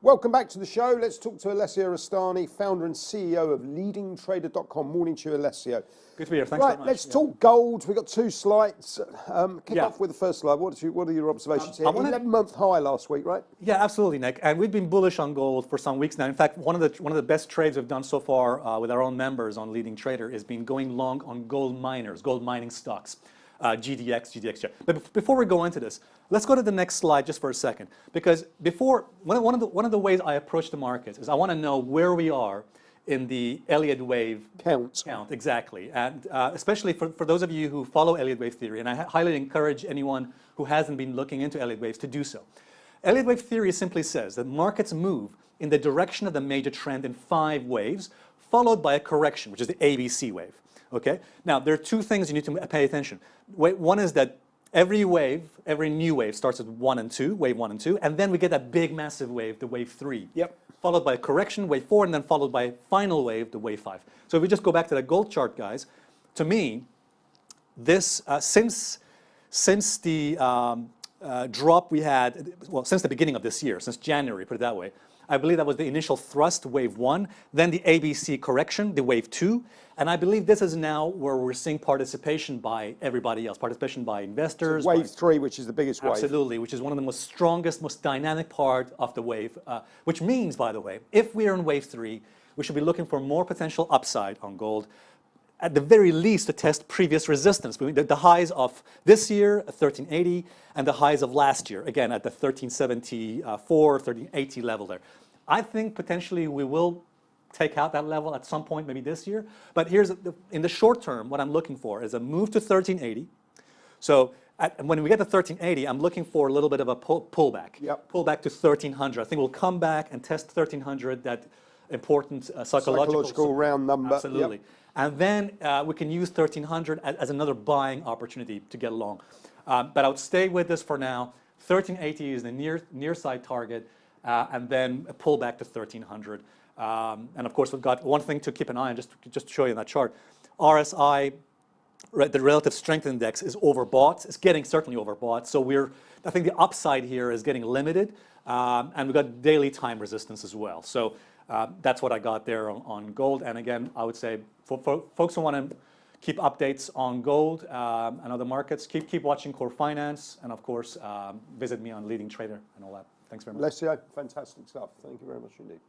Welcome back to the show. Let's talk to Alessio Rastani, founder and CEO of leadingtrader.com. Morning to you, Alessio. Good to be here. Thanks very much. Let's talk gold. We've got two slides. Kick off with the first slide. What are your observations here? 11-month high last week, right? Yeah, absolutely, Nick. And we've been bullish on gold for some weeks now. In fact, one of the best trades we've done so far with our own members on Leading Trader has been going long on gold miners, gold mining stocks. GDX. But before we go into this, let's go to the next slide just for a second, because one of the ways I approach the markets is I want to know where we are in the Elliott wave count. Exactly, and especially for those of you who follow Elliott wave theory, and I highly encourage anyone who hasn't been looking into Elliott waves to do so. Elliott wave theory simply says that markets move in the direction of the major trend in 5 waves, followed by a correction, which is the ABC wave. Okay. Now there are 2 things you need to pay attention. One is that every new wave starts at 1 and 2, wave 1 and 2, and then we get that big massive wave, the wave 3. Yep. Followed by a correction, wave 4, and then followed by a final wave, the wave 5. So if we just go back to that gold chart, guys, to me, this since the drop we had, well, since the beginning of this year, since January, put it that way, I believe that was the initial thrust, wave 1, then the ABC correction, the wave 2, and I believe this is now where we're seeing participation by everybody else, participation by investors. So wave 3, which is the biggest wave. Absolutely, which is one of the most strongest, most dynamic part of the wave, which means, by the way, if we are in wave 3, we should be looking for more potential upside on gold, at the very least to test previous resistance. The highs of this year at 1380 and the highs of last year, again at the 1374, 1380 level there. I think potentially we will take out that level at some point, maybe this year. But in the short term, what I'm looking for is a move to 1380. So when we get to 1380, I'm looking for a little bit of a pullback. Yep. Pullback to 1300. I think we'll come back and test 1300, that important psychological round number. Absolutely. Yep. And then we can use 1300 as another buying opportunity to get along. But I would stay with this for now. 1380 is the near side target, and then a pullback to 1300. And of course, we've got one thing to keep an eye on, just to show you in that chart. RSI, the relative strength index, is overbought. It's getting certainly overbought. So I think the upside here is getting limited, and we've got daily time resistance as well. So that's what I got there on gold. And again, I would say for folks who want to keep updates on gold and other markets, keep watching Core Finance, and of course, visit me on Leading Trader and all that. Thanks very much. Alessio, fantastic stuff. Thank you very much indeed.